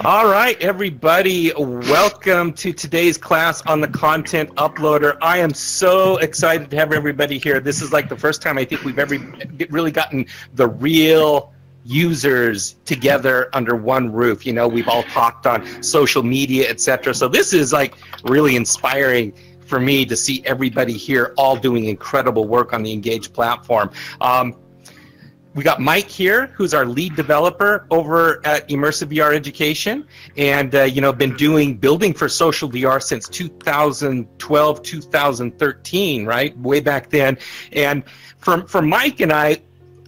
All right, everybody, welcome to today's class on the Content Uploader. I am so excited to have everybody here. This is like the first time I think we've ever really gotten the real users together under one roof. You know, we've all talked on social media, etc. So this is like really inspiring for me to see everybody here all doing incredible work on the Engage platform. We got Mike here, who's our lead developer over at Immersive VR Education, and you know, been building for social VR since 2012, 2013, right, way back then. And for Mike and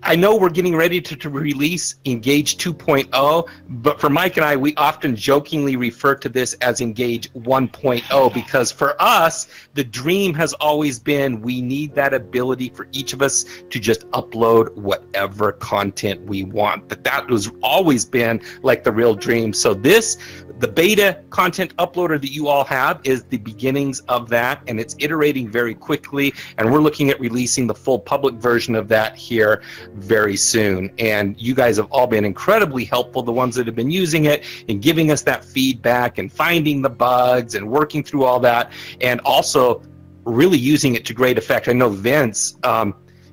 I know we're getting ready to release Engage 2.0, but for Mike and I, we often jokingly refer to this as Engage 1.0 because for us, the dream has always been we need that ability for each of us to just upload whatever content we want. That has always been like the real dream. So the beta content uploader that you all have is the beginnings of that, and it's iterating very quickly, and we're looking at releasing the full public version of that here very soon. And you guys have all been incredibly helpful, the ones that have been using it and giving us that feedback and finding the bugs and working through all that, and also really using it to great effect. I know Vince,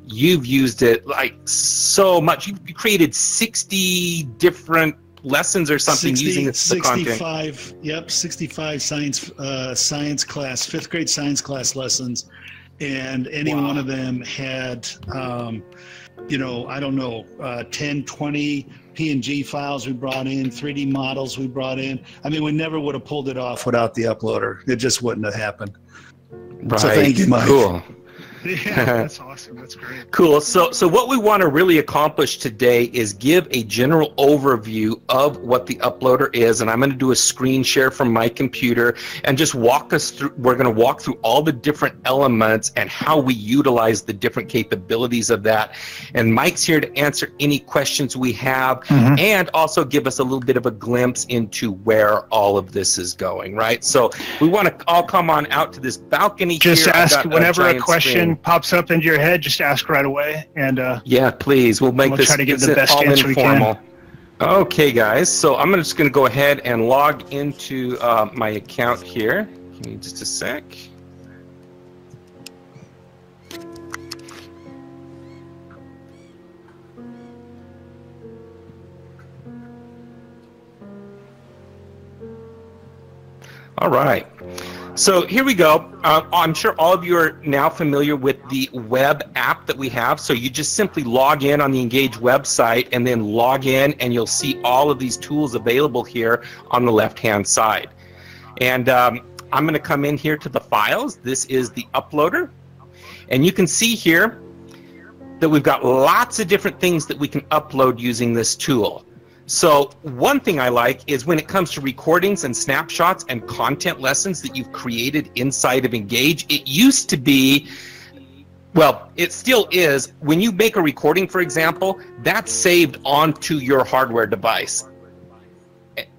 you've used it like so much. You've created 60 different lessons or something using the 65, content. Yep, 65 science class, 5th grade science class lessons, and any one of them had, you know, I don't know, 10, 20 PNG files we brought in, 3D models we brought in. I mean, we never would have pulled it off without the uploader. It just wouldn't have happened. Right. So thank you, Mike. Cool. Yeah, that's awesome. That's great. Cool. So what we want to really accomplish today is give a general overview of what the uploader is, and I'm going to do a screen share from my computer and just walk us through. We're going to walk through all the different elements and how we utilize the different capabilities of that. And Mike's here to answer any questions we have and also give us a little bit of a glimpse into where all of this is going, right? So we want to all come on out to this balcony just here. Ask whenever a question screen pops up into your head, just ask right away, and yeah, please, we'll make this try to give the best all answer we informal. can. Okay, guys, so I'm just going to go ahead and log into my account here. Give me just a sec. All right. So here we go. I'm sure all of you are now familiar with the web app that we have. So you just simply log in on the Engage website and then log in, and you'll see all of these tools available here on the left-hand side. And I'm going to come in here to the files. This is the uploader. And you can see here that we've got lots of different things that we can upload using this tool. So one thing I like is when it comes to recordings and snapshots and content lessons that you've created inside of Engage, it used to be, well, it still is, when you make a recording, for example, that's saved onto your hardware device.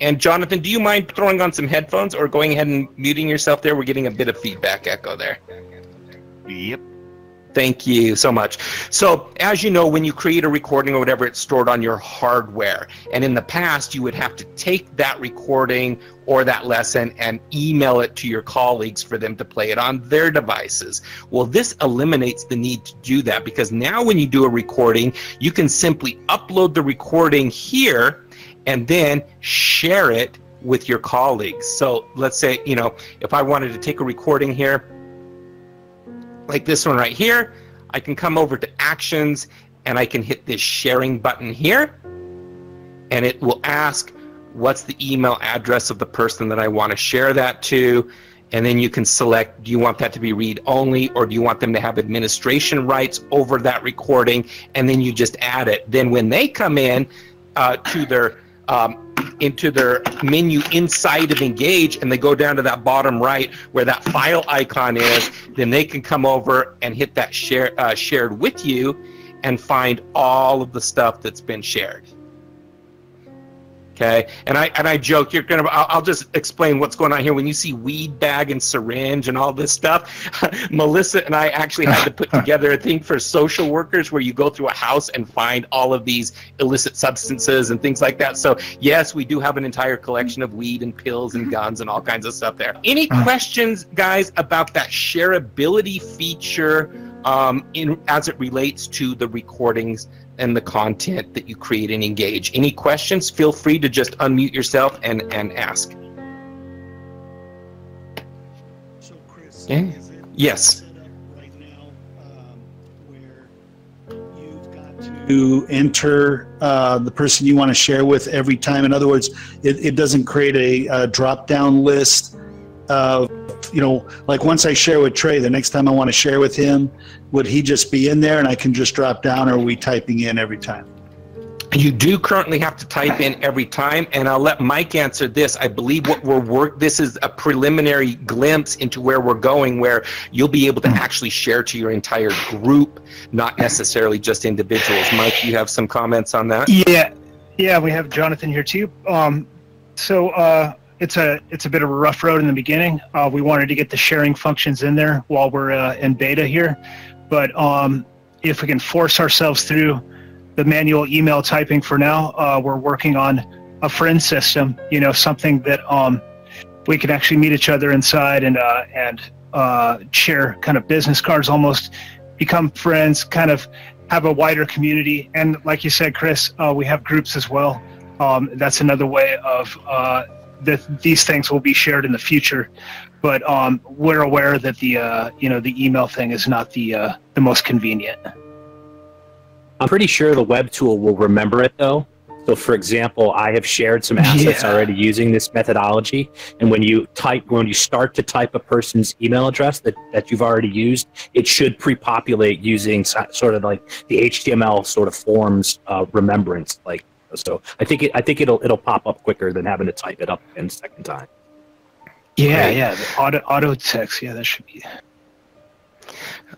And Jonathan, do you mind throwing on some headphones or going ahead and muting yourself there? We're getting a bit of feedback echo there. Yep. Thank you so much. So as you know, when you create a recording or whatever, it's stored on your hardware. And in the past, you would have to take that recording or that lesson and email it to your colleagues for them to play it on their devices. Well, this eliminates the need to do that, because now when you do a recording, you can simply upload the recording here and then share it with your colleagues. So let's say, you know, if I wanted to take a recording here, like this one right here, I can come over to Actions and I can hit this sharing button here, and it will ask what's the email address of the person that I want to share that to, and then you can select, do you want that to be read only, or do you want them to have administration rights over that recording, and then you just add it. Then when they come in to their into their menu inside of Engage and they go down to that bottom right where that file icon is, then they can come over and hit that shared with you and find all of the stuff that's been shared. Okay, and I joke, you're gonna. I'll just explain what's going on here. When you see weed bag and syringe and all this stuff, Melissa and I actually had to put together a thing for social workers where you go through a house and find all of these illicit substances and things like that. So yes, we do have an entire collection of weed and pills and guns and all kinds of stuff there. Any questions, guys, about that shareability feature as it relates to the recordings and the content that you create and engage? Any questions? Feel free to just unmute yourself and ask. So, Chris, Yeah. is it Yes. set up right now where you've got to enter the person you want to share with every time? In other words, it doesn't create a drop-down list of, you know, like once I share with Trey, the next time I want to share with him, would he just be in there and I can just drop down, or are we typing in every time? You do currently have to type in every time, and I'll let Mike answer this. I believe this is a preliminary glimpse into where we're going, where you'll be able to actually share to your entire group, not necessarily just individuals. Mike, you have some comments on that? Yeah, we have Jonathan here too. It's a bit of a rough road in the beginning. We wanted to get the sharing functions in there while we're in beta here, but if we can force ourselves through the manual email typing for now, we're working on a friend system. You know, something that we can actually meet each other inside and share kind of business cards, almost become friends, kind of have a wider community. And like you said, Chris, we have groups as well. That's another way of these things will be shared in the future, but we're aware that the email thing is not the most convenient. I'm pretty sure the web tool will remember it though. So for example, I have shared some assets already using this methodology, and when you start to type a person's email address that you've already used, it should pre-populate using sort of like the HTML sort of forms remembrance. Like, so I think it'll pop up quicker than having to type it up in the second time. Yeah, the auto text. Yeah, that should be.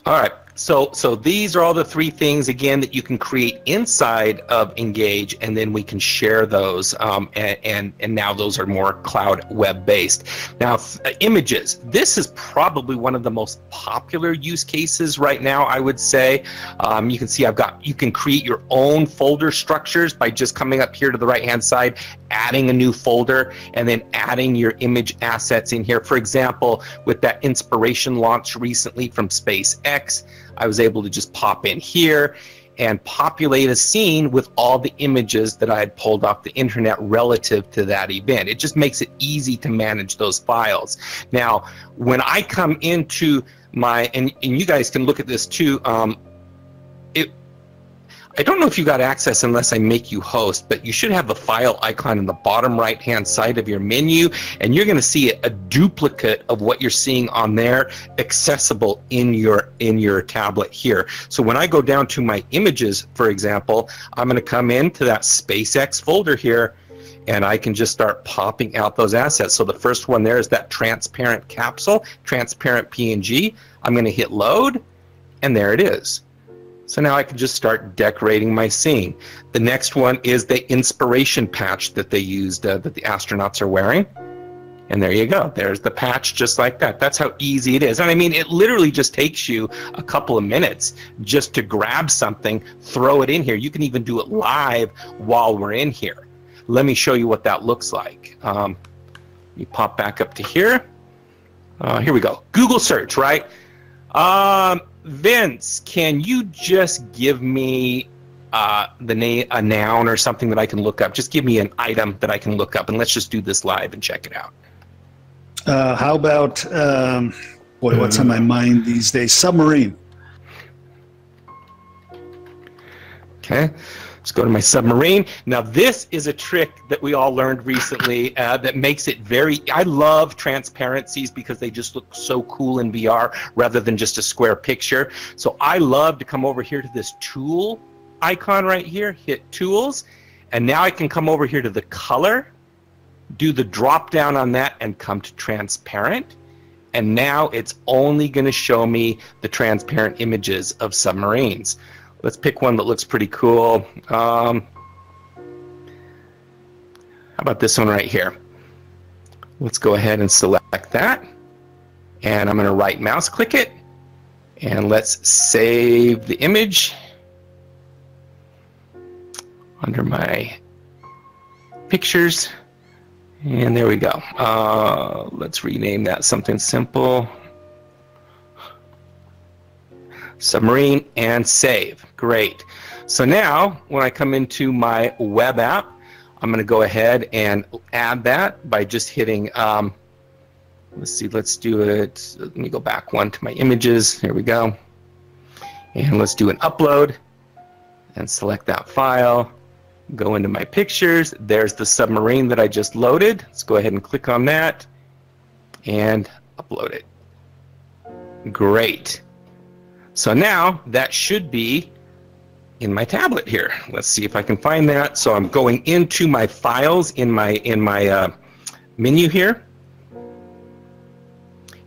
All right. So these are all the three things, again, that you can create inside of Engage, and then we can share those, and now those are more cloud web-based. Now, images. This is probably one of the most popular use cases right now, I would say. You can see you can create your own folder structures by just coming up here to the right-hand side, adding a new folder, and then adding your image assets in here. For example, with that inspiration launch recently from SpaceX, I was able to just pop in here and populate a scene with all the images that I had pulled off the internet relative to that event. It just makes it easy to manage those files. Now, when I come into and you guys can look at this too, I don't know if you got access unless I make you host, but you should have the file icon in the bottom right-hand side of your menu, and you're going to see a duplicate of what you're seeing on there accessible in your tablet here. So when I go down to my images, for example, I'm going to come into that SpaceX folder here, and I can just start popping out those assets. So the first one there is that transparent capsule, transparent PNG. I'm going to hit load, and there it is. So now I can just start decorating my scene. The next one is the inspiration patch that they used, that the astronauts are wearing. And there you go. There's the patch just like that. That's how easy it is. And I mean, it literally just takes you a couple of minutes just to grab something, throw it in here. You can even do it live while we're in here. Let me show you what that looks like. You pop back up to here. Here we go. Google search, right? Vince, can you just give me a noun or something that I can look up? Just give me an item that I can look up, and let's just do this live and check it out. How about, what's on my mind these days? Submarine. Okay. Let's go to my submarine. Now, this is a trick that we all learned recently that makes it I love transparencies because they just look so cool in VR rather than just a square picture. So I love to come over here to this tool icon right here, hit tools, and now I can come over here to the color, do the drop down on that, and come to transparent. And now it's only going to show me the transparent images of submarines. Let's pick one that looks pretty cool. How about this one right here? Let's go ahead and select that. And I'm going to right mouse click it. And let's save the image under my pictures. And there we go. Let's rename that something simple. Submarine, and save. Great. So now when I come into my web app, I'm going to go ahead and add that by just hitting, let's see, let's do it. Let me go back one to my images. Here we go. And let's do an upload and select that file. Go into my pictures. There's the submarine that I just loaded. Let's go ahead and click on that and upload it. Great. So now that should be in my tablet here. Let's see if I can find that. So I'm going into my files in my menu here.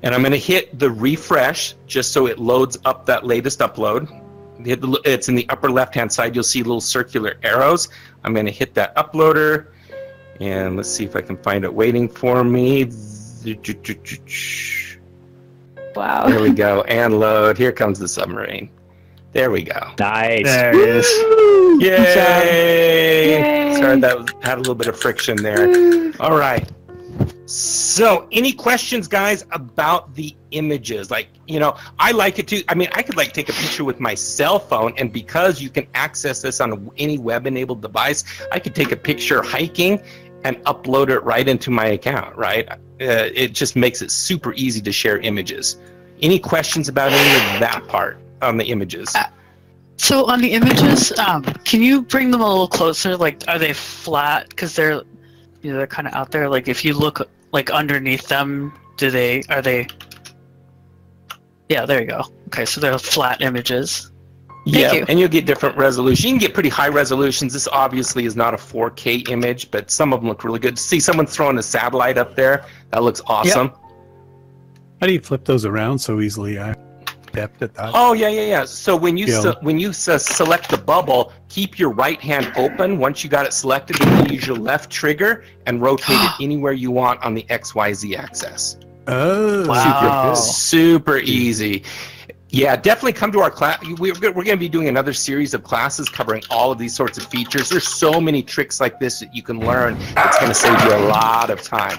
And I'm going to hit the refresh just so it loads up that latest upload. It's in the upper left-hand side. You'll see little circular arrows. I'm going to hit that uploader. And let's see if I can find it waiting for me. Wow. There we go. And load. Here comes the submarine. There we go. Nice. There it is. Yay! Yay! Sorry, that had a little bit of friction there. All right. So, any questions, guys, about the images? Like, you know, I like it too. I mean, I could like take a picture with my cell phone, and because you can access this on any web-enabled device, I could take a picture hiking and upload it right into my account, right? It just makes it super easy to share images. Any questions about any of that part on the images? So on the images, can you bring them a little closer? Like, are they flat? Because they're, you know, they're kind of out there. Like, if you look like underneath them, are they? Yeah, there you go. Okay, so they're flat images. Thank you. And you'll get different resolution. You can get pretty high resolutions. This obviously is not a 4K image, but some of them look really good. See someone throwing a satellite up there? That looks awesome. Yep. How do you flip those around so easily? I adept at that. Oh, yeah. So when you select the bubble, keep your right hand open. Once you got it selected, then you use your left trigger and rotate it anywhere you want on the XYZ axis. Oh, wow. Super easy. Yeah, definitely come to our class. We're going to be doing another series of classes covering all of these sorts of features. There's so many tricks like this that you can learn. It's going to save you a lot of time.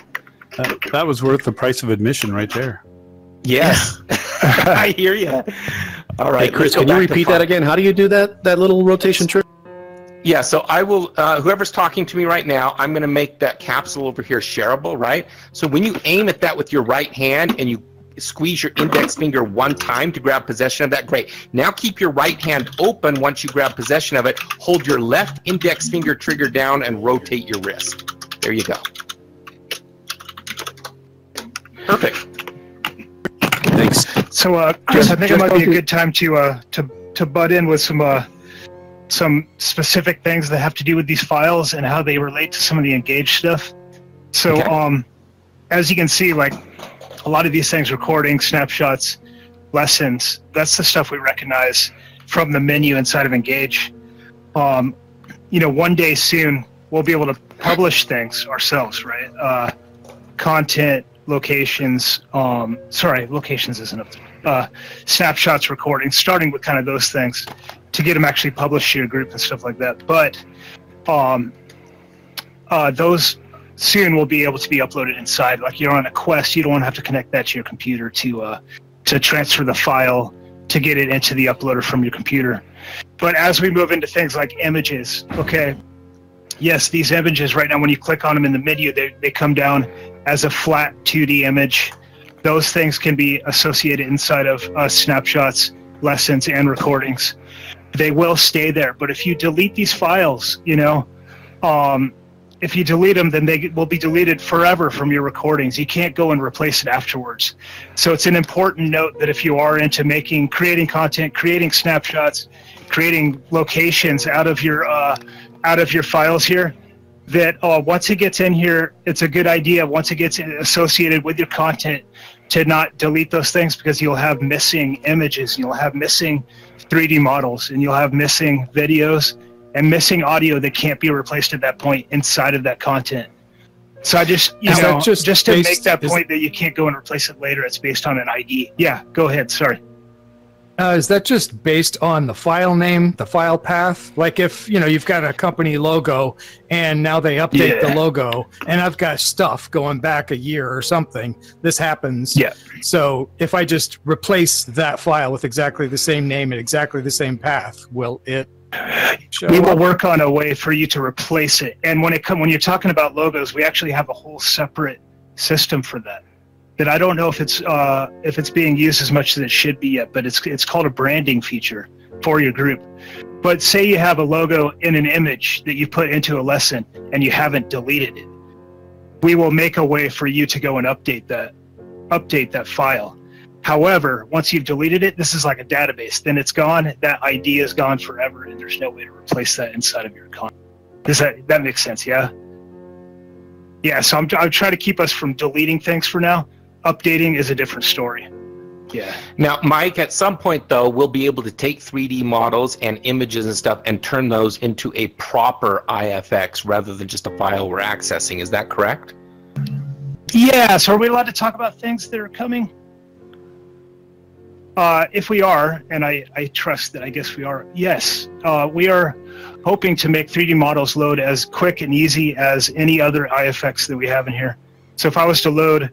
That was worth the price of admission right there. Yes, I hear you. All right, hey, Chris, can you repeat that again? How do you do that little rotation trick? Yeah, so I will, whoever's talking to me right now, I'm going to make that capsule over here shareable, right? So when you aim at that with your right hand and you squeeze your index finger one time to grab possession of that, great. Now keep your right hand open once you grab possession of it. Hold your left index finger trigger down and rotate your wrist. There you go. Perfect. Thanks. So, Chris, I think it might be a good time to butt in with some specific things that have to do with these files and how they relate to some of the engaged stuff. So, okay. As you can see, like a lot of these things, recording, snapshots, lessons, that's the stuff we recognize from the menu inside of Engage. You know, one day soon we'll be able to publish things ourselves, right? Content, locations, locations isn't snapshots, recordings, starting with kind of those things to get them actually published to your group and stuff like that. But those soon will be able to be uploaded inside. Like you're on a Quest, you don't want to have to connect that to your computer to transfer the file to get it into the uploader from your computer. But as we move into things like images, okay, yes, these images right now, when you click on them in the menu, they come down as a flat 2D image. Those things can be associated inside of snapshots, lessons, and recordings. They will stay there, but if you delete these files, you know, if you delete them, then they will be deleted forever from your recordings. You can't go and replace it afterwards. So it's an important note that if you are into creating content, creating snapshots, creating locations out of your files here, that once it gets in here, it's a good idea, once it gets associated with your content, to not delete those things, because you'll have missing images, you'll have missing 3D models, and you'll have missing videos and missing audio that can't be replaced at that point inside of that content. So I just, just to make that point that you can't go and replace it later, it's based on an ID. Yeah, go ahead. Sorry. Is that just based on the file name, the file path? Like if, you've got a company logo and now they update the logo and I've got stuff going back a year or something, this happens. Yeah. So if I just replace that file with exactly the same name and exactly the same path, will it show We will up? work on a way for you to replace it. And when you're talking about logos, we actually have a whole separate system for that. That I don't know if it's being used as much as it should be yet, but it's called a branding feature for your group. But say you have a logo in an image that you put into a lesson and you haven't deleted it, we will make a way for you to go and update that file. However, once you've deleted it, this is like a database. Then it's gone. That ID is gone forever, and there's no way to replace that inside of your content. Does that make sense? Yeah. Yeah. So I'm trying to keep us from deleting things for now. Updating is a different story. Yeah. Now, Mike, at some point, though, we'll be able to take 3D models and images and stuff and turn those into a proper IFX rather than just a file we're accessing. Is that correct? Yeah. So are we allowed to talk about things that are coming? If we are, and I trust that I guess we are, yes. We are hoping to make 3D models load as quick and easy as any other IFX that we have in here. So if I was to load...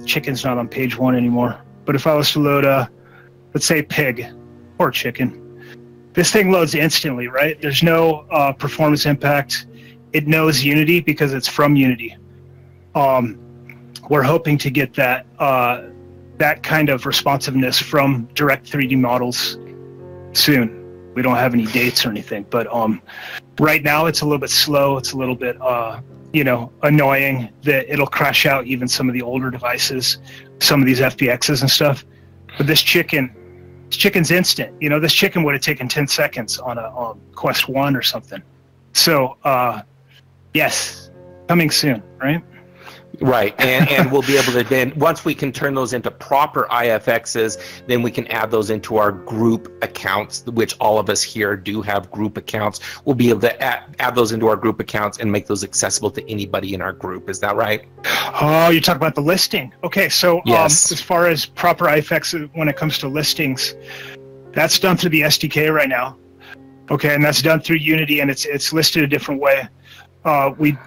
chicken's not on page 1 anymore. But if I was to load, let's say pig or chicken, this thing loads instantly, right? There's no performance impact. It knows Unity because it's from Unity. We're hoping to get that kind of responsiveness from direct 3D models soon. We don't have any dates or anything, but right now it's a little bit slow. It's a little bit annoying that it'll crash out even some of the older devices, some of these FBXs and stuff. But this chicken's instant. This chicken would have taken 10 seconds on a Quest 1 or something. So, yes, coming soon, right? Right, and we'll be able to then, once we can turn those into proper IFXs, then we can add those into our group accounts, which all of us here do have group accounts. We'll be able to add those into our group accounts and make those accessible to anybody in our group. Is that right? Oh, you're talking about the listing. Okay, so yes. As far as proper IFX when it comes to listings, that's done through the SDK right now. Okay, and that's done through Unity, and it's listed a different way. We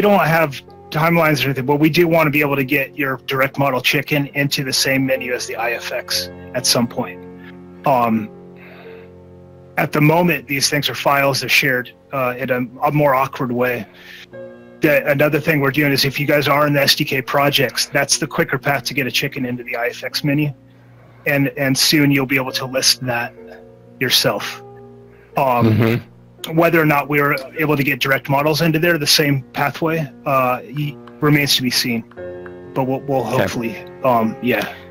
don't have timelines or anything, but we do want to be able to get your direct model chicken into the same menu as the IFX at some point. At the moment, these things are files. They're shared in a more awkward way. Another thing we're doing is if you guys are in the SDK projects, that's the quicker path to get a chicken into the IFX menu. And soon you'll be able to list that yourself. Whether or not we were able to get direct models into there, the same pathway, remains to be seen. But we'll hopefully,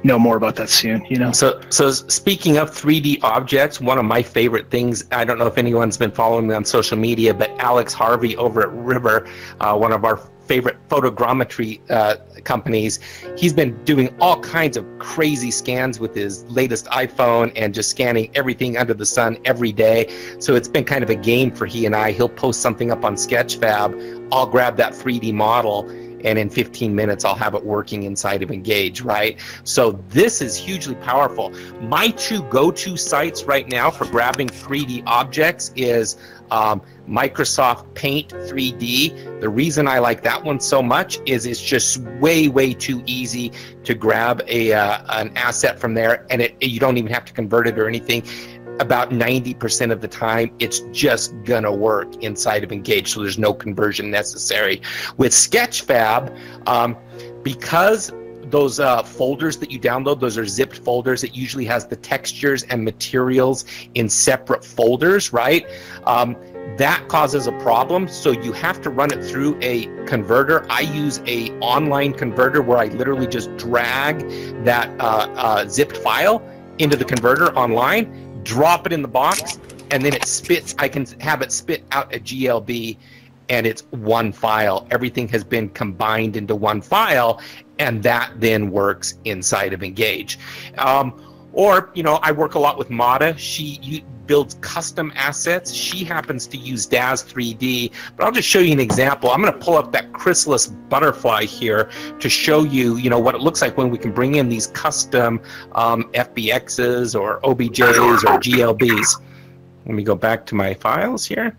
know more about that soon. So speaking of 3D objects, one of my favorite things, I don't know if anyone's been following me on social media, but Alex Harvey over at River, one of our favorite photogrammetry companies, he's been doing all kinds of crazy scans with his latest iPhone and just scanning everything under the sun every day. So it's been kind of a game for he and I. He'll post something up on Sketchfab, I'll grab that 3D model, and in 15 minutes I'll have it working inside of Engage, right? So this is hugely powerful. My two go-to sites right now for grabbing 3D objects is Microsoft Paint 3D. The reason I like that one so much is it's just way too easy to grab an asset from there, and you don't even have to convert it or anything. About 90% of the time, it's just gonna work inside of Engage, so there's no conversion necessary. With Sketchfab, because those folders that you download, those are zipped folders, it usually has the textures and materials in separate folders, right? That causes a problem, so you have to run it through a converter. I use a online converter where I literally just drag that zipped file into the converter online, drop it in the box, and then it spits. I can have it spit out a GLB, and it's one file. Everything has been combined into one file, and that then works inside of Engage. Or, you know, I work a lot with Mata. She builds custom assets. She happens to use DAZ 3D, but I'll just show you an example. I'm going to pull up that chrysalis butterfly here to show you, you know, what it looks like when we can bring in these custom FBXs or OBJs or GLBs. Let me go back to my files here.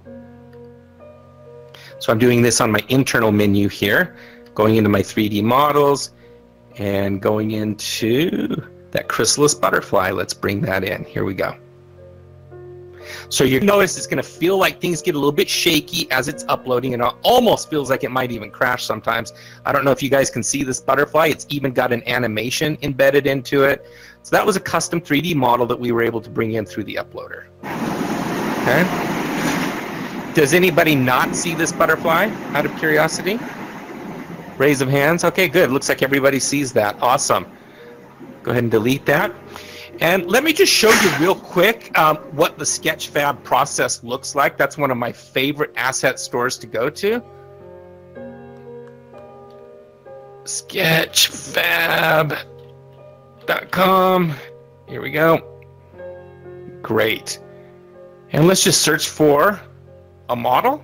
So I'm doing this on my internal menu here, going into my 3D models and going into that chrysalis butterfly. Let's bring that in. Here we go. So you notice it's going to feel like things get a little bit shaky as it's uploading, and it almost feels like it might even crash sometimes. I don't know if you guys can see this butterfly. It's even got an animation embedded into it. So that was a custom 3D model that we were able to bring in through the uploader. Okay. Does anybody not see this butterfly out of curiosity? Raise of hands. Okay, good. Looks like everybody sees that. Awesome. Go ahead and delete that. And let me just show you real quick what the Sketchfab process looks like. That's one of my favorite asset stores to go to. Sketchfab.com. Here we go. Great. And let's just search for a model,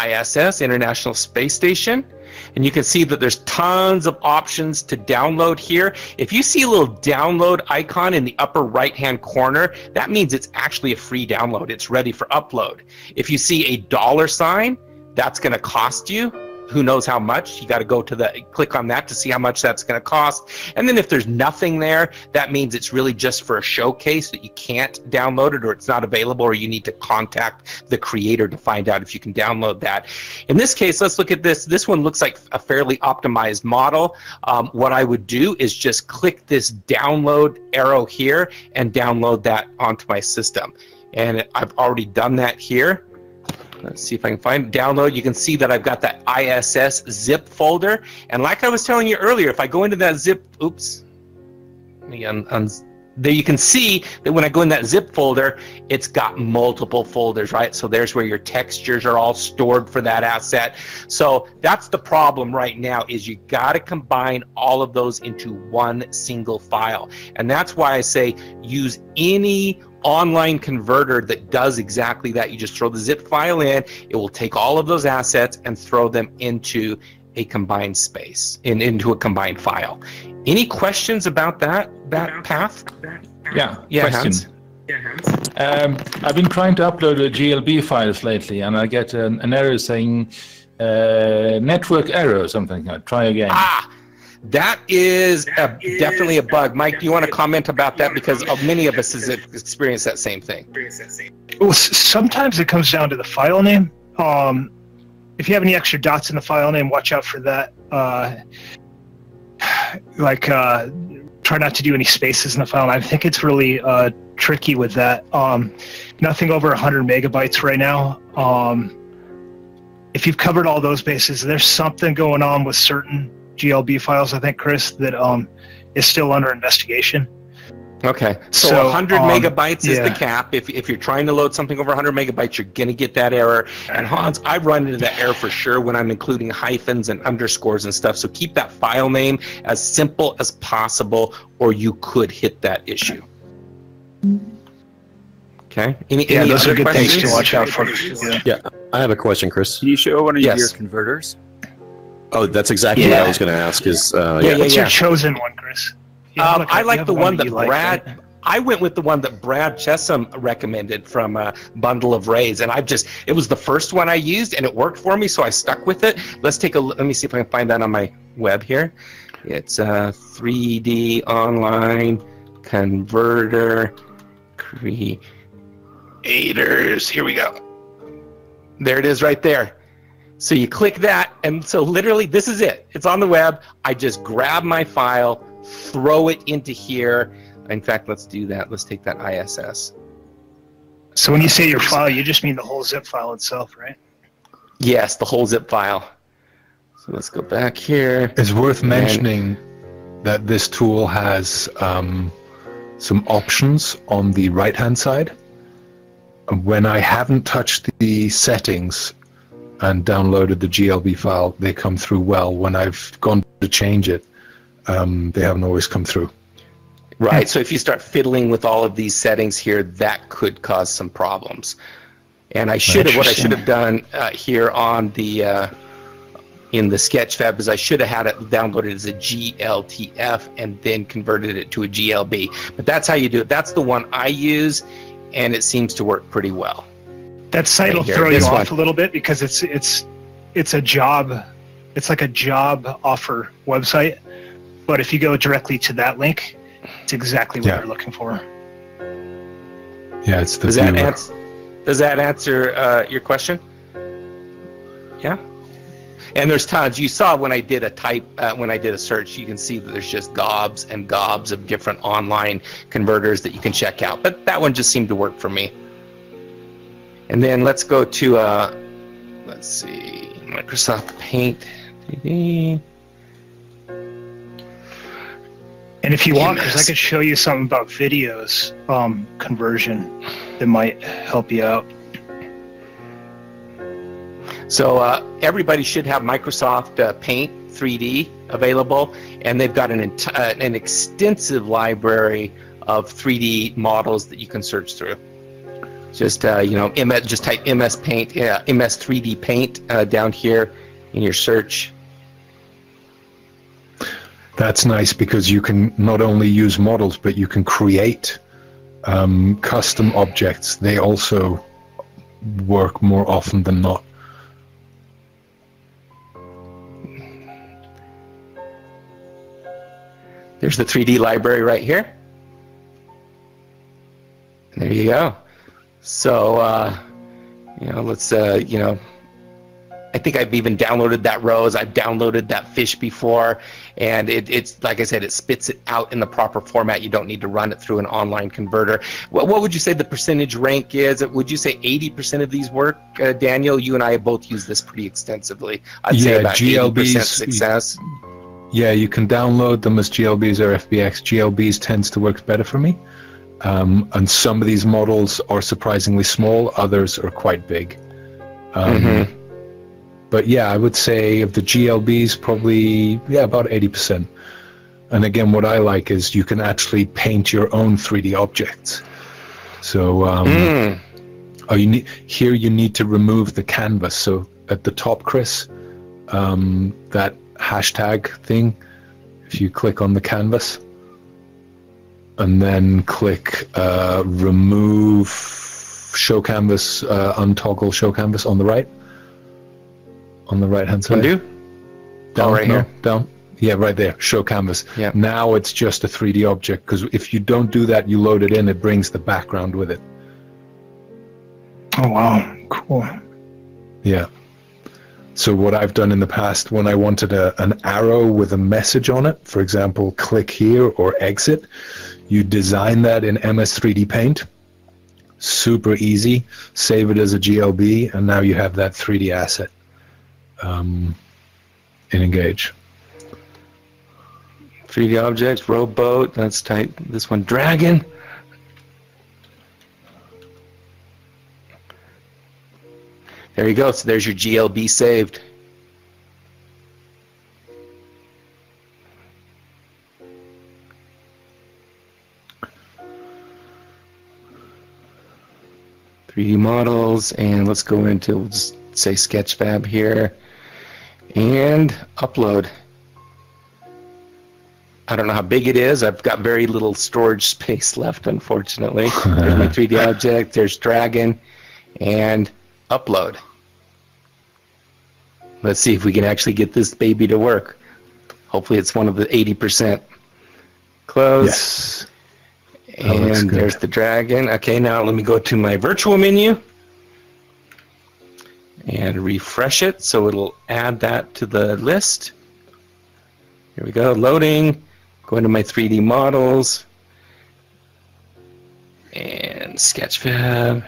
ISS, International Space Station. And you can see that there's tons of options to download here. If you see a little download icon in the upper right-hand corner, that means it's actually a free download. It's ready for upload. If you see a $sign, that's going to cost you. Who knows how much? You got to go to click on that to see how much that's going to cost. And then if there's nothing there, that means it's really just for a showcase that you can't download it, or it's not available, or you need to contact the creator to find out if you can download that. In this case, let's look at this. This one looks like a fairly optimized model. What I would do is just click this download arrow here and download that onto my system. And I've already done that here. Let's see if I can find download. You can see that I've got that ISS zip folder. And like I was telling you earlier, if I go into that zip, oops, let me there you can see that when I go in that zip folder, it's got multiple folders, right? So there's where your textures are all stored for that asset. So that's the problem right now, is you got to combine all of those into one single file. And that's why I say use any online converter that does exactly that. You just throw the zip file in, it will take all of those assets and throw them into a combined space, into a combined file. Any questions about that path? Yeah, Hans? I've been trying to upload GLB files lately, and I get an error saying network error or something. Try again. That is definitely a bug. Mike, do you want to comment about that? Because many of us have experienced that same thing. Well, sometimes it comes down to the file name. If you have any extra dots in the file name, watch out for that. Try not to do any spaces in the file. I think it's really tricky with that. Nothing over 100 megabytes right now. If you've covered all those bases, there's something going on with certain GLB files, I think, Chris, that is still under investigation. Okay, so 100 megabytes is the cap. If you're trying to load something over 100 megabytes, you're going to get that error. And Hans, I run into that error for sure when I'm including hyphens and underscores and stuff. So keep that file name as simple as possible, or you could hit that issue. Okay. Any those other are good questions? things to watch out for. Yeah, I have a question, Chris. Can you show one of Yes. your converters? Oh, that's exactly what I was going to ask. What's your chosen one, Chris? I like the one that Brad. I went with the one that Brad Chesham recommended from Bundle of Rays, and it was the first one I used, and it worked for me, so I stuck with it. Let me see if I can find that on my web here. It's 3D Online Converter Creators. Here we go. There it is right there. So you click that, and so literally this is it. It's on the web. I just grab my file, throw it into here. In fact, let's do that. Let's take that ISS. So when you say your file, you just mean the whole zip file itself, right? Yes, the whole zip file. So let's go back here. It's worth mentioning that this tool has some options on the right-hand side. When I haven't touched the settings and downloaded the GLB file, they come through well. When I've gone to change it, they haven't always come through. Right. So if you start fiddling with all of these settings here, that could cause some problems. And I should have, what I should have done here on the in the Sketchfab is I should have had it downloaded as a gtlf and then converted it to a GLB. But that's how you do it. That's the one I use, and it seems to work pretty well. That site will throw you off a little bit because it's a job. It's like a job offer website. But if you go directly to that link, it's exactly what you're looking for. Yeah, it's the Does that answer your question? Yeah. And there's tons. You saw when I did a search, you can see that there's just gobs and gobs of different online converters that you can check out. But that one just seemed to work for me. And then let's go to, let's see, Microsoft Paint 3D. And if you want, because I could show you something about videos conversion that might help you out. So everybody should have Microsoft Paint 3D available, and they've got an extensive library of 3D models that you can search through. Just just type MS Paint, MS 3D Paint down here in your search. That's nice because you can not only use models, but you can create custom objects. They also work more often than not. There's the 3D library right here. There you go. So, let's, I think I've even downloaded that rose. I've downloaded that fish before, and it's like I said, it spits it out in the proper format. You don't need to run it through an online converter. What would you say the percentage rank is? Would you say 80% of these work, Daniel? You and I have both used this pretty extensively. I'd say about GLBs, 80% success. Yeah, you can download them as GLBs or FBX. GLBs tends to work better for me. And some of these models are surprisingly small, others are quite big. But yeah, I would say of the GLBs, probably, about 80%. And again, what I like is you can actually paint your own 3D objects. So you need to remove the canvas. So at the top, Chris, that hashtag thing, if you click on the canvas and then click remove show canvas, untoggle show canvas on the right hand side. Down, right here. Down. Yeah, right there. Show canvas. Yeah. Now it's just a 3D object, because if you don't do that, you load it in, it brings the background with it. Oh wow, cool. Yeah. So what I've done in the past, when I wanted an arrow with a message on it, for example, click here or exit, you design that in MS 3D Paint. Super easy. Save it as a GLB, and now you have that 3D asset in Engage. 3D objects, rowboat, let's type this one, dragon. There you go, so there's your GLB saved. .3D models, and let's go into, we'll just say Sketchfab here, and upload. I don't know how big it is. I've got very little storage space left, unfortunately. There's my 3D object, there's dragon, and upload. Let's see if we can actually get this baby to work. Hopefully it's one of the 80%. Close. Yes. And there's the dragon. Okay, now let me go to my virtual menu and refresh it so it'll add that to the list. Here we go, loading. Go into my 3D models and Sketchfab.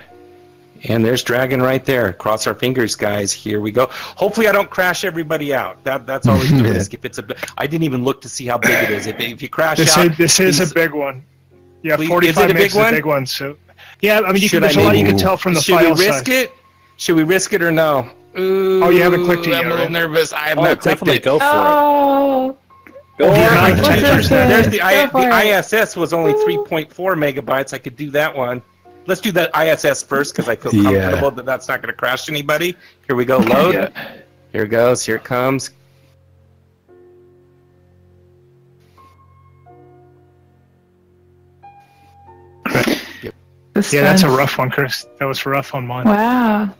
And there's dragon right there. Cross our fingers, guys. Here we go. Hopefully I don't crash everybody out. That's always the risk. If it's I didn't even look to see how big it is. If you crash out, this is a big one. Yeah, please, 45 megs is a big one. So, yeah, I mean, there's a lot you can tell from the file size. Should we risk it? Should we risk it or no? Ooh, oh, you haven't clicked it yet. I'm a little nervous. I have not clicked definitely it. Go for it. Or I could do, That's okay. there's the Go for it. ISS was only 3.4 megabytes. I could do that one. Let's do that ISS first because I feel comfortable that that's not going to crash anybody. Here we go. Load. Here it goes. Here it comes. That's a rough one, Chris. That was rough on mine. Wow.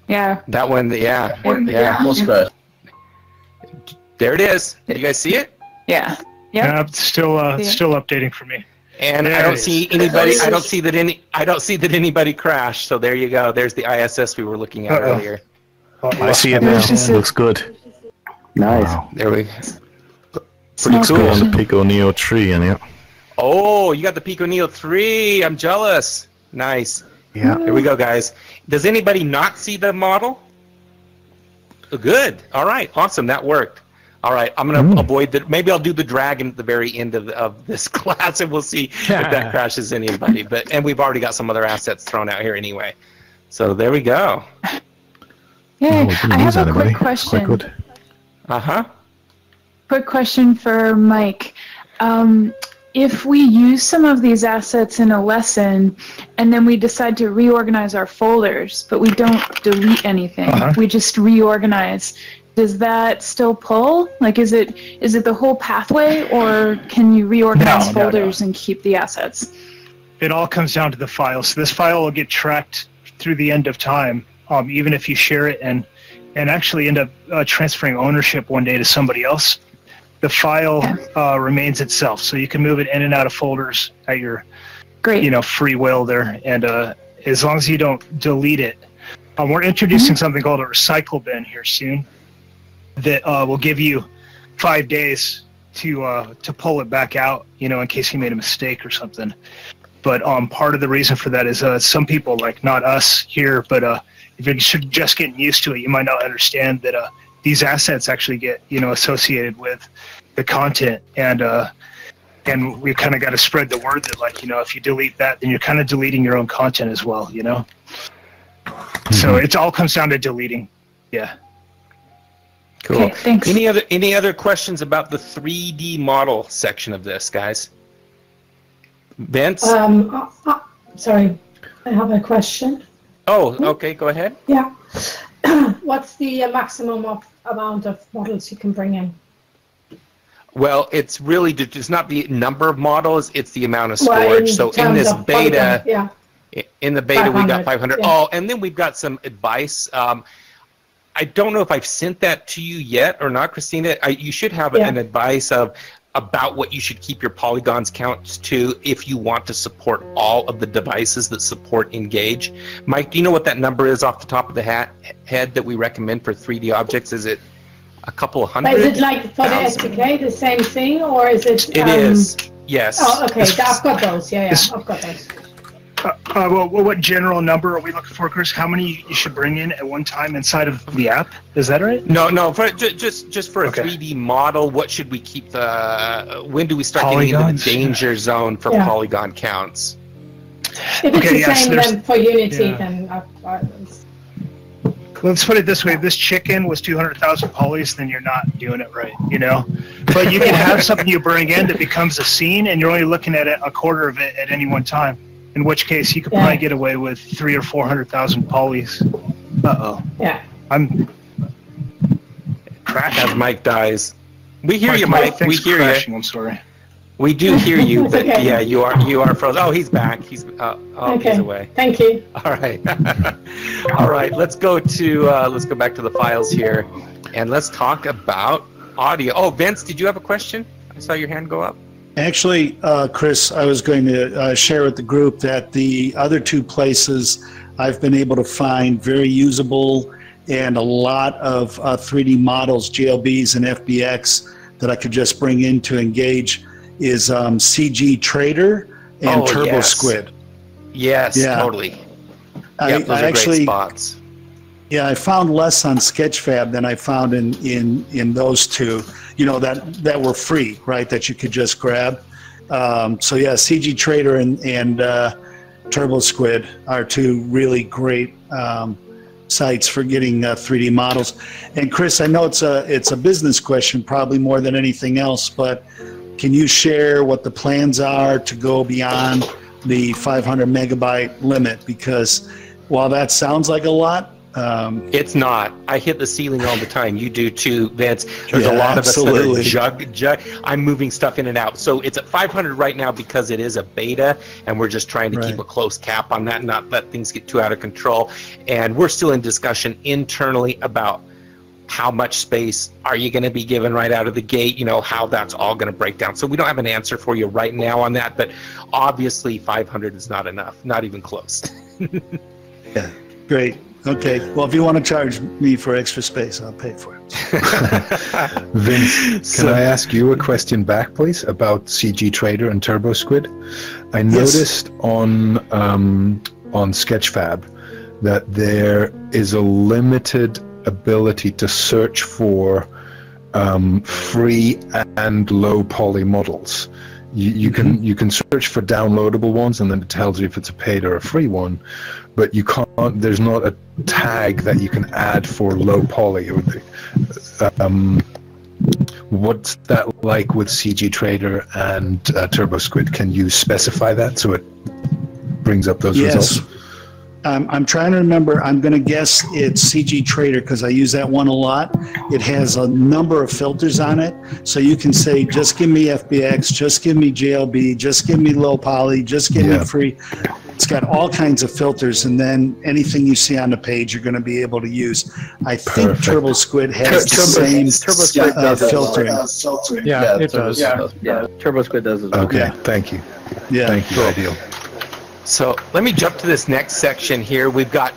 Yeah. That one. Yeah. There it is. Did you guys see it? Yeah. Yeah, it's still updating for me. And There I don't it see anybody. I don't see that anybody crashed. So there you go. There's the ISS we were looking at earlier. I see it now. Looks good. Nice. Wow. There we. Pretty Looks cool on the Pico Neo 3 in it. Oh, you got the Pico Neo 3. I'm jealous. Nice. Yeah. Here we go, guys. Does anybody not see the model? Good. All right. Awesome. That worked. All right. I'm going to avoid that. Maybe I'll do the dragon at the very end of this class, and we'll see if that crashes anybody. And we've already got some other assets thrown out here anyway. So there we go. Yeah. I have a quick question. Quite good. Uh-huh. Quick question for Mike. If we use some of these assets in a lesson and then we decide to reorganize our folders, but we don't delete anything, we just reorganize, does that still pull? Like, is it the whole pathway, or can you reorganize folders and keep the assets? It all comes down to the file. So this file will get tracked through the end of time, even if you share it and actually end up transferring ownership one day to somebody else. The file remains itself, so you can move it in and out of folders at your free will there. And as long as you don't delete it, we're introducing something called a recycle bin here soon that will give you 5 days to pull it back out, in case you made a mistake or something. But part of the reason for that is some people, like not us here, but if you're just getting used to it, you might not understand that these assets actually get associated with the content, and we kind of got to spread the word that, like, if you delete that, then you're kind of deleting your own content as well, So it all comes down to deleting. Yeah. Cool. Okay, thanks. Any other questions about the 3D model section of this, guys? Vince? Sorry, I have a question. Oh, okay. Go ahead. Yeah. What's the maximum amount of models you can bring in? Well, it's really it's not the number of models; it's the amount of storage. So in this beta, in the beta, we got 500. Yeah. Oh, and then we've got some advice. I don't know if I've sent that to you yet or not, Christina. You should have an advice about what you should keep your polygons counts to if you want to support all of the devices that support Engage. Mike, do you know what that number is off the top of the head that we recommend for 3D objects? Is it a couple of hundred? Is it like for the SDK the same thing, or is it? It is. Yes. Oh, okay. I've got those. Yeah, I've got those. Well, what general number are we looking for, Chris? How many you should bring in at one time inside of the app? Is that right? No. Just for a 3D model, what should we keep when do we start getting into the danger zone for polygon counts? If it's the same then for Unity, then let's put it this way: if this chicken was 200,000 polys, then you're not doing it right, But you can have something you bring in that becomes a scene, and you're only looking at it a quarter of it at any one time. In which case, you could probably get away with 300,000 or 400,000 polys. Yeah. I'm crashing. As Mike dies, we hear you, Mike. We hear you. I'm sorry. We do hear you, but yeah, you are frozen. Oh, he's back. He's he's away. Thank you. All right. All right. Let's go back to the files here, and let's talk about audio. Oh, Vince, did you have a question? I saw your hand go up. Actually, Chris, I was going to share with the group that the other two places I've been able to find very usable and a lot of 3D models, GLBs and FBX, that I could just bring in to Engage is CG Trader and Turbo Squid. Yes, totally. Those are great spots. Yeah, I found less on Sketchfab than I found in those two, that were free, right, that you could just grab. So yeah, CG Trader and Turbo Squid are two really great sites for getting 3D models. And Chris, I know it's a business question probably more than anything else, but can you share what the plans are to go beyond the 500 megabyte limit? Because while that sounds like a lot, it's not. I hit the ceiling all the time. You do too, Vince. There's a lot absolutely. of us that are I'm moving stuff in and out. So it's at 500 right now because it is a beta, and we're just trying to keep a close cap on that and not let things get too out of control. And we're still in discussion internally about how much space are you going to be given right out of the gate, you know, how that's all going to break down. So we don't have an answer for you right now on that, but obviously 500 is not enough, not even close. Yeah, great. Okay, well, if you want to charge me for extra space, I'll pay for it. Vince, can I ask you a question back, please, about CG Trader and TurboSquid? I noticed on Sketchfab that there is a limited ability to search for free and low poly models. You can search for downloadable ones, and then it tells you if it's a paid or a free one, but you can't. There's not a tag that you can add for low poly. What's that like with CG Trader and TurboSquid? Can you specify that so it brings up those results? I'm trying to remember. I'm going to guess it's CG Trader because I use that one a lot. It has a number of filters on it. So you can say, just give me FBX, just give me JLB, just give me low poly, just give me free. It's got all kinds of filters, and then anything you see on the page you're going to be able to use. I think TurboSquid has the same filtering. Yeah, it does. Yeah, TurboSquid does as well. Okay, thank you. Yeah. Thank you, Ideal. So let me jump to this next section here. We've got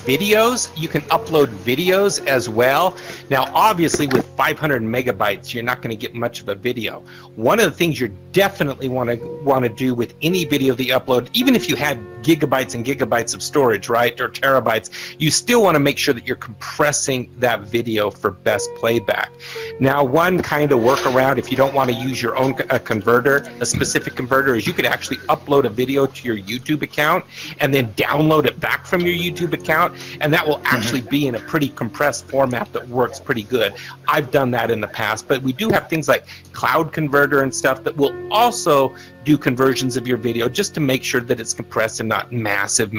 videos. You can upload videos as well. Now, obviously, with 500 megabytes, you're not going to get much of a video. One of the things you definitely want to do with any video that you upload, even if you had gigabytes and gigabytes of storage, right, or terabytes, you still want to make sure that you're compressing that video for best playback. Now, one kind of workaround, if you don't want to use your own converter, a specific converter, is you could actually upload a video to your YouTube account and then download it back from your YouTube account, and that will actually be in a pretty compressed format that works pretty good. I've done that in the past, but we do have things like Cloud Converter and stuff that will also do conversions of your video just to make sure that it's compressed and not massive.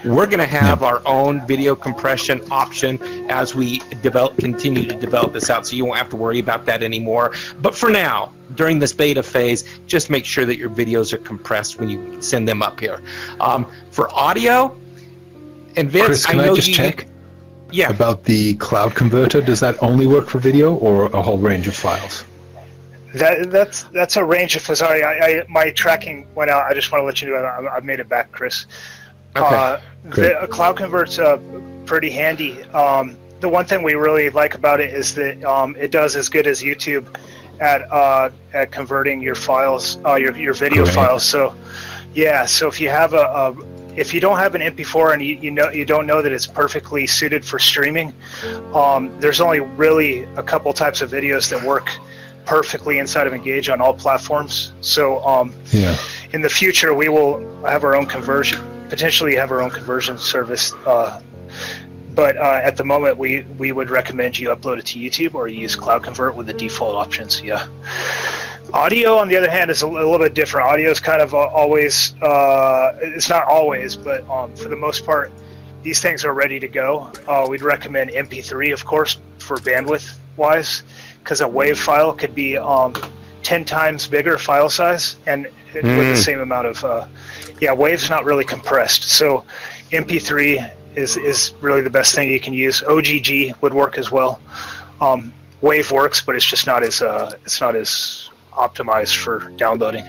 We're going to have our own video compression option as we continue to develop this out, so you won't have to worry about that anymore. But for now, during this beta phase, just make sure that your videos are compressed when you send them up here. For audio, and Vince, Chris, can I just check about the Cloud Converter? Does that only work for video or a whole range of files? That's a range of. Sorry, my tracking went out. I just want to let you know I made it back, Chris. Okay. The Cloud Convert's pretty handy. The one thing we really like about it is that it does as good as YouTube at converting your files, your video files. So, yeah. So if you have if you don't have an MP4 and you don't know that it's perfectly suited for streaming, there's only really a couple types of videos that work perfectly inside of Engage on all platforms. So in the future we will have our own potentially have our own conversion service. But at the moment we would recommend you upload it to YouTube or use Cloud Convert with the default options. Yeah. Audio, on the other hand, is a little bit different. Audio is kind of always, it's not always, but for the most part, these things are ready to go. We'd recommend MP3, of course, for bandwidth-wise, because a WAV file could be 10 times bigger file size and with the same amount of, WAV's not really compressed. So MP3 is really the best thing you can use. OGG would work as well. WAV works, but it's just not as optimized for downloading.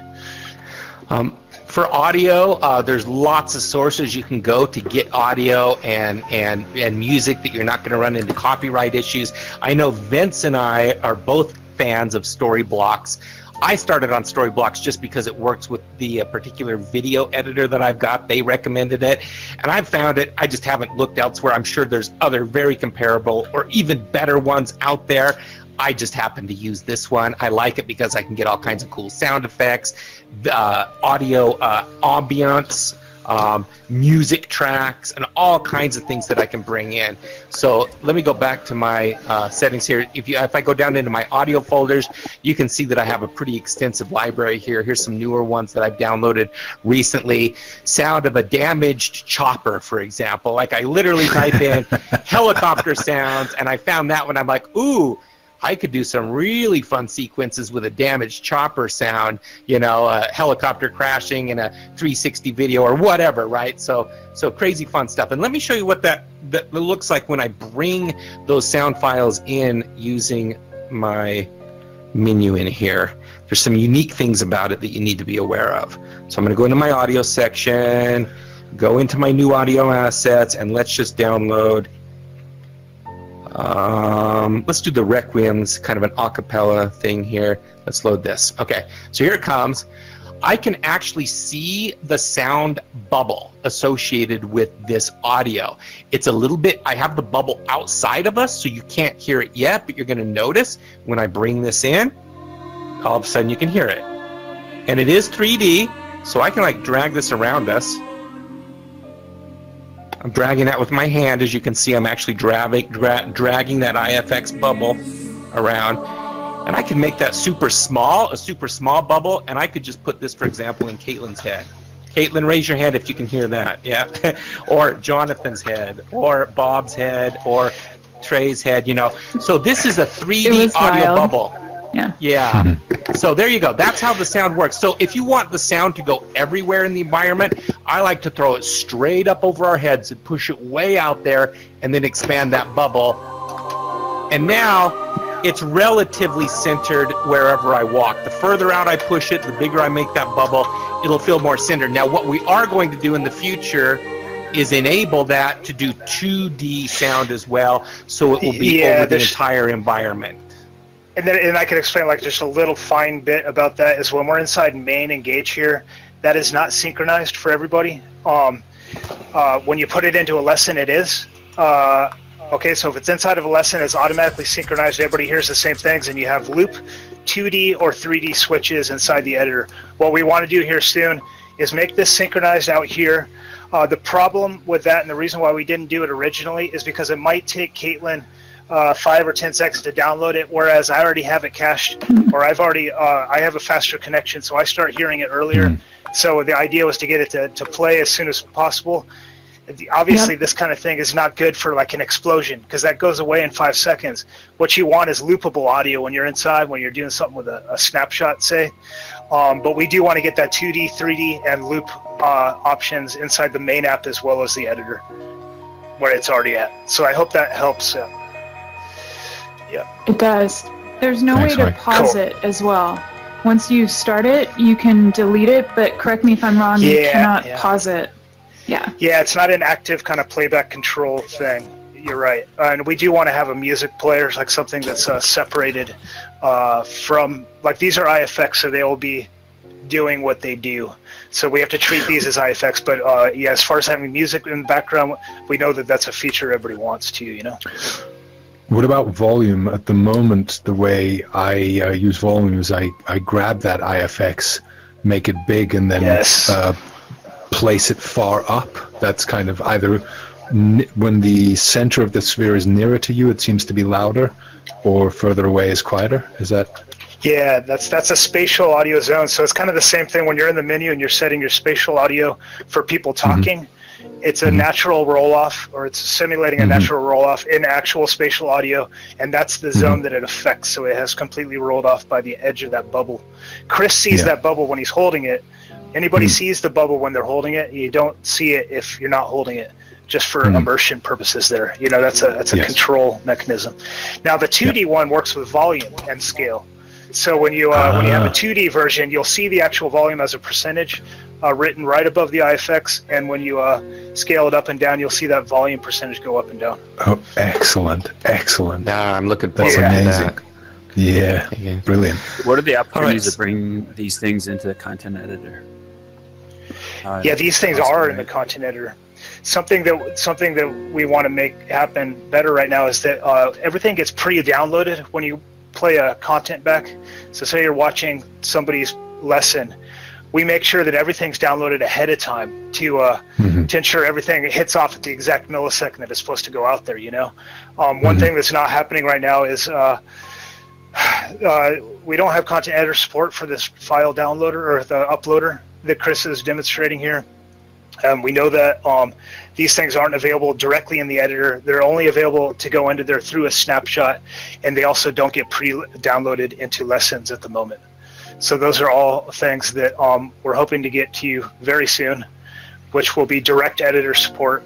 For audio, there's lots of sources you can go to get audio and music that you're not going to run into copyright issues. I know Vince and I are both fans of Storyblocks. I started on Storyblocks just because it works with the particular video editor that I've got. They recommended it, and I've found it. I just haven't looked elsewhere. I'm sure there's other very comparable or even better ones out there. I just happen to use this one. I like it because I can get all kinds of cool sound effects, audio ambience, music tracks, and all kinds of things that I can bring in. So let me go back to my settings here. If I go down into my audio folders, you can see that I have a pretty extensive library here. Here's some newer ones that I've downloaded recently. Sound of a damaged chopper, for example. Like, I literally type in helicopter sounds, and I found that one. I'm like, ooh, I could do some really fun sequences with a damaged chopper sound, you know, a helicopter crashing in a 360 video or whatever, right? So crazy fun stuff. And let me show you what that looks like when I bring those sound files in using my menu in here. There's some unique things about it that you need to be aware of. So I'm going to go into my audio section, go into my new audio assets, and let's just download. Let's do the Requiem's, kind of an a cappella thing here. Let's load this. Okay, so here it comes. I can actually see the sound bubble associated with this audio. It's a little bit, I have the bubble outside of us, so you can't hear it yet, but you're going to notice when I bring this in, all of a sudden you can hear it. And it is 3D, so I can like drag this around us. I'm dragging that with my hand. As you can see, I'm actually dragging that IFX bubble around. And I can make that super small, a super small bubble, and I could just put this, for example, in Caitlin's head. Caitlin, raise your hand if you can hear that, yeah? Or Jonathan's head, or Bob's head, or Trey's head, you know. So this is a 3D audio bubble. Yeah. Yeah. So there you go. That's how the sound works. So if you want the sound to go everywhere in the environment, I like to throw it straight up over our heads and push it way out there and then expand that bubble. And now it's relatively centered wherever I walk. The further out I push it, the bigger I make that bubble, it'll feel more centered. Now what we are going to do in the future is enable that to do 2D sound as well, so it will be over the entire environment. And I can explain like just a little fine bit about that is when we're inside main engage here, that is not synchronized for everybody. When you put it into a lesson, it is. Okay, so if it's inside of a lesson, it's automatically synchronized. Everybody hears the same things, and you have loop 2D or 3D switches inside the editor. What we want to do here soon is make this synchronized out here. The problem with that, and the reason why we didn't do it originally, is because it might take Caitlin 5 or 10 seconds to download it, whereas I already have it cached, or I have a faster connection, so I start hearing it earlier. So the idea was to get it to play as soon as possible. Obviously, this kind of thing is not good for like an explosion, because that goes away in 5 seconds. What you want is loopable audio when you're inside, when you're doing something with a snapshot, say. But we do want to get that 2D, 3D, and loop options inside the main app as well as the editor, where it's already at. So I hope that helps. Yeah. It does. There's no way to pause it as well. Once you start it, you can delete it, but correct me if I'm wrong, you cannot pause it. Yeah. Yeah, it's not an active kind of playback control thing. You're right. And we do want to have a music player, like something that's separated from, like these are IFX, so they will be doing what they do. So we have to treat these as IFX, but yeah, as far as having music in the background, we know that that's a feature everybody wants to, you know? What about volume? At the moment, the way I use volume is I grab that IFX, make it big, and then place it far up. That's kind of either when the center of the sphere is nearer to you, it seems to be louder, or further away is quieter. Is that? Yeah, that's a spatial audio zone. So it's kind of the same thing when you're in the menu and you're setting your spatial audio for people talking. It's a natural roll-off, or it's simulating a natural roll-off in actual spatial audio, and that's the zone that it affects, so it has completely rolled off by the edge of that bubble. Chris sees that bubble when he's holding it. Anybody sees the bubble when they're holding it. You don't see it if you're not holding it, just for immersion purposes there. You know, that's a control mechanism. Now, the 2D one works with volume and scale. So when you have a 2D version, you'll see the actual volume as a percentage written right above the IFX, and when you scale it up and down, you'll see that volume percentage go up and down. Oh, excellent, excellent. I'm looking That's amazing. Yeah, brilliant. What are the opportunities to bring these things into the content editor? Yeah, these things are in the content editor. Something that we want to make happen better right now is that everything gets pre-downloaded when you play a content back. So say you're watching somebody's lesson, we make sure that everything's downloaded ahead of time to ensure everything hits off at the exact millisecond that it's supposed to go out there. One thing that's not happening right now is we don't have content editor support for this file downloader or the uploader that Chris is demonstrating here. We know that these things aren't available directly in the editor. They're only available to go into there through a snapshot, and they also don't get pre-downloaded into lessons at the moment. So those are all things that we're hoping to get to you very soon, which will be direct editor support,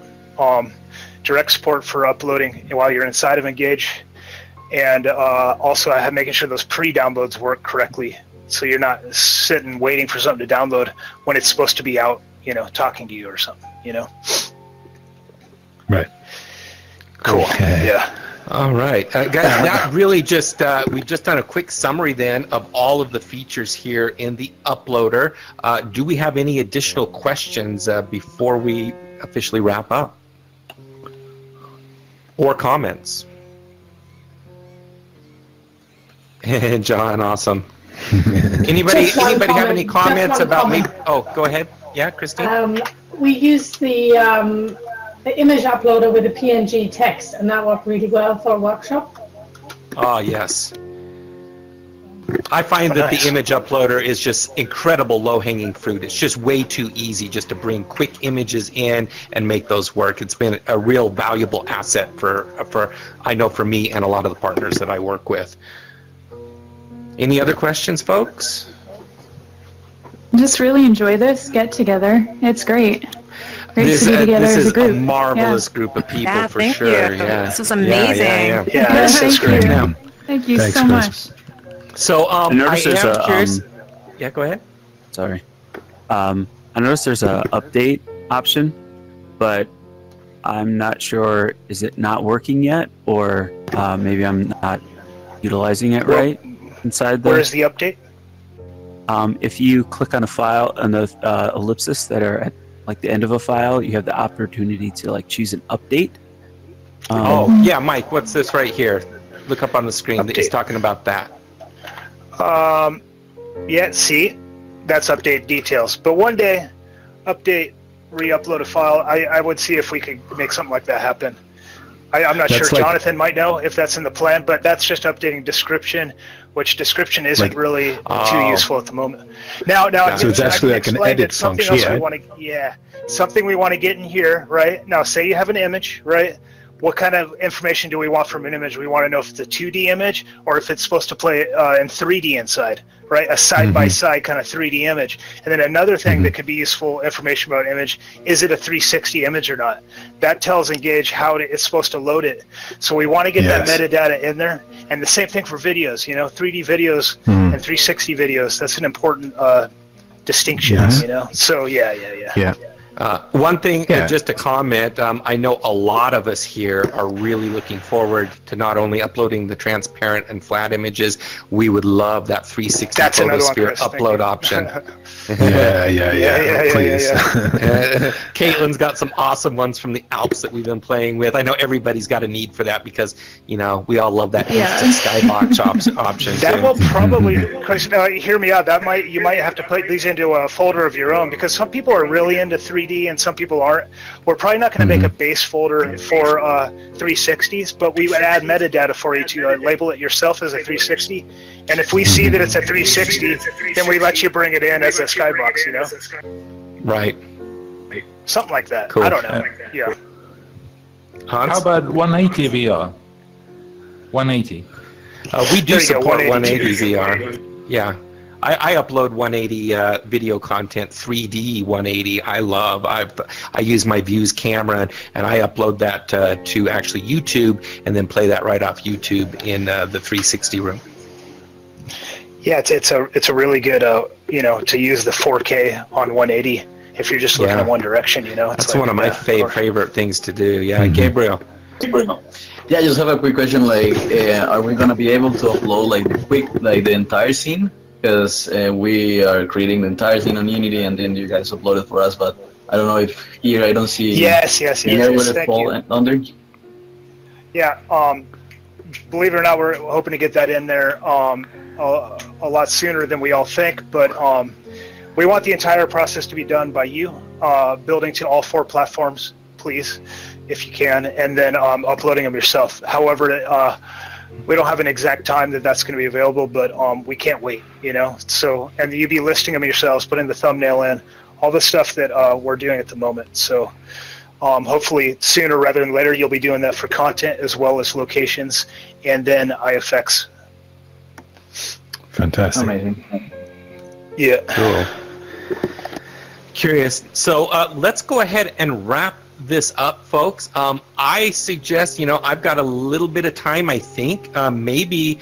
direct support for uploading while you're inside of Engage, and also making sure those pre-downloads work correctly, so you're not sitting waiting for something to download when it's supposed to be out, talking to you or something, Right. Cool. Okay. Yeah. All right, guys. That really just we've just done a quick summary then of all of the features here in the uploader. Do we have any additional questions before we officially wrap up, or comments? John, awesome. Anybody have any comments about me? Oh, go ahead. Yeah, Christine. We use the image uploader with the PNG text, and that worked really well for a workshop. Oh, yes. I find that the image uploader is just incredible low-hanging fruit. It's just way too easy just to bring quick images in and make those work. It's been a real valuable asset for I know for me and a lot of the partners that I work with. Any other questions, folks? Just really enjoy this get together. It's great. Great to be together as a group. This is a marvelous group of people, for sure. Yeah. This is amazing. Yeah, this is great. Thank you so much. So, I noticed there's a curious. Yeah, go ahead. Sorry. I noticed there's a update option, but I'm not sure, is it not working yet, or maybe I'm not utilizing it right inside the... Where is the update? If you click on a file and the ellipses that are at the end of a file, you have the opportunity to choose an update. Yeah, Mike, what's this right here? Look up on the screen. Update. It's talking about that. Yeah, see, that's update details. But one day, update, re-upload a file. I would see if we could make something like that happen. I'm not sure. Jonathan might know if that's in the plan, but that's just updating description, which description isn't really too useful at the moment. Now, so it's actually like an edit something function. Else something we want to get in here, right? Now, say you have an image, right? What kind of information do we want from an image? We want to know if it's a 2D image or if it's supposed to play in 3D inside, right? A side-by-side kind of 3D image. And then another thing that could be useful information about an image, is it a 360 image or not? That tells Engage how it's supposed to load it. So we want to get that metadata in there. And the same thing for videos, 3D videos and 360 videos. That's an important distinction, So, yeah. One thing, just a comment, I know a lot of us here are really looking forward to not only uploading the transparent and flat images, we would love that 360 photosphere upload option. Please. Caitlin's got some awesome ones from the Alps that we've been playing with. I know everybody's got a need for that because, we all love that instant skybox option. That will probably, hear me out, you might have to put these into a folder of your own, because some people are really into 3D and some people aren't. We're probably not going to make a base folder for 360s, but we would add metadata for you to label it yourself as a 360. And if we see that it's a 360, then we let you bring it in as a skybox, Right. Something like that. Cool. I don't know. Yeah. Hans? How about 180 VR? 180. We do support 180 VR. Yeah. I upload 180 video content, 3D 180. I use my Views camera and I upload that to actually YouTube and then play that right off YouTube in the 360 room. Yeah, it's a really good to use the 4K on 180 if you're just looking in one direction. That's one of my favorite things to do. Yeah, Gabriel. Yeah, I just have a quick question. Are we gonna be able to upload the entire scene? Because we are creating the entire scene on Unity, and then you guys upload it for us. But I don't know if here I don't see. Yes. Where would it fall under? Yeah. Believe it or not, we're hoping to get that in there a lot sooner than we all think. But we want the entire process to be done by you, building to all 4 platforms, please, if you can, and then uploading them yourself. However, we don't have an exact time that that's going to be available, but we can't wait, you know. So, and you'd be listing them yourselves, putting the thumbnail in, all the stuff that we're doing at the moment. So hopefully sooner rather than later, you'll be doing that for content as well as locations, and then IFX. Fantastic. Amazing. Yeah. Cool. Curious. So let's go ahead and wrap this up, folks. I suggest, you know, I've got a little bit of time, I think. Maybe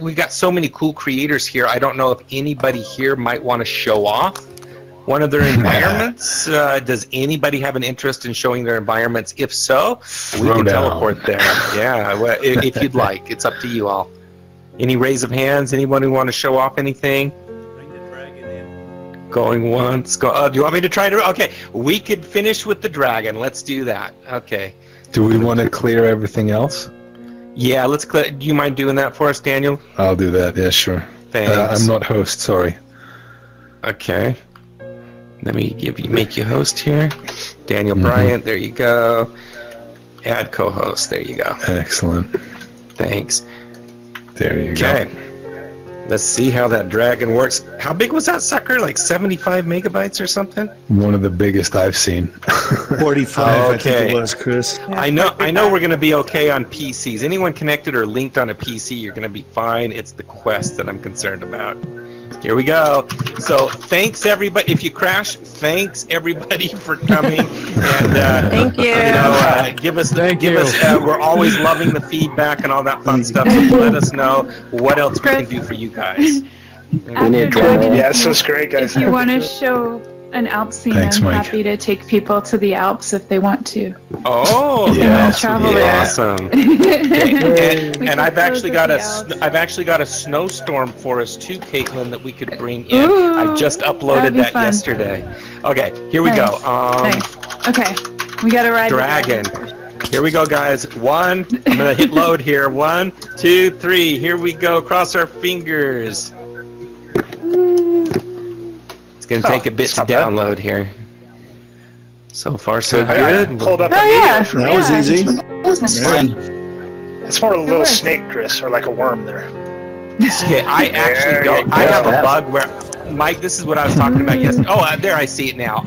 we got so many cool creators here. I don't know if anybody here might want to show off one of their environments. Does anybody have an interest in showing their environments? If so, we can teleport there. Yeah, well, if you'd like. It's up to you all. Any raise of hands? Anyone who want to show off anything? Going once. Go. Do you want me to try to? Okay, we could finish with the dragon. Let's do that. Okay. Do we want to clear everything else? Yeah, let's clear. Do you mind doing that for us, Daniel? I'll do that. Yeah, sure. Thanks. I'm not host. Sorry. Okay. Let me make you host here. Daniel Bryant. There you go. Add co-host. There you go. Excellent. Thanks. There you go. Okay. Let's see how that dragon works. How big was that sucker? Like 75 megabytes or something? One of the biggest I've seen. 45, I think it was, Chris. Yeah, I know we're going to be okay on PCs. Anyone connected or linked on a PC, you're going to be fine. It's the Quest that I'm concerned about. Here we go. So thanks, everybody. If you crash, thanks, everybody, for coming. And, thank you. You know, give us. We're always loving the feedback and all that fun stuff. So let us know what else we can do for you guys. Yeah, this was great, guys. If you want to show an Alps scene, Thanks, I'm Mike. happy to take people to the Alps if they want to. Oh, yeah, travel there. Awesome. And I've actually got a snowstorm for us too, Caitlin, that we could bring in. Ooh, I just uploaded that fun. yesterday. Okay, here we go. Nice. Okay, we got to ride Dragon. Here we go, guys. I'm gonna hit load here. 1, 2, 3. Here we go. Cross our fingers. It's gonna take a bit to download here. So far, so good. Pulled up That was easy. It's more a little snake, Chris, or like a worm there. Okay, I actually don't. I have a bug where, Mike, this is what I was talking about yesterday. Oh, there I see it now.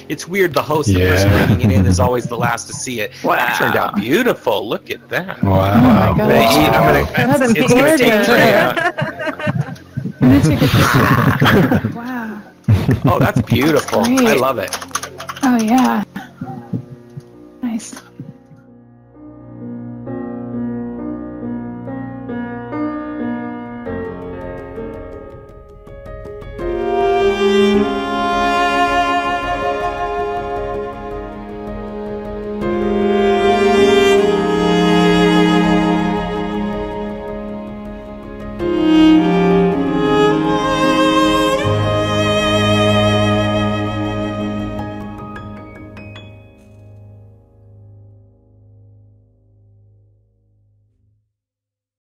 It's weird. The host, the person bringing it in, is always the last to see it. Wow. That turned out beautiful. Look at that. Wow. Oh my God. It's gonna take Trey out. Wow. Oh, that's beautiful. Great. I love it. Oh, yeah. Nice.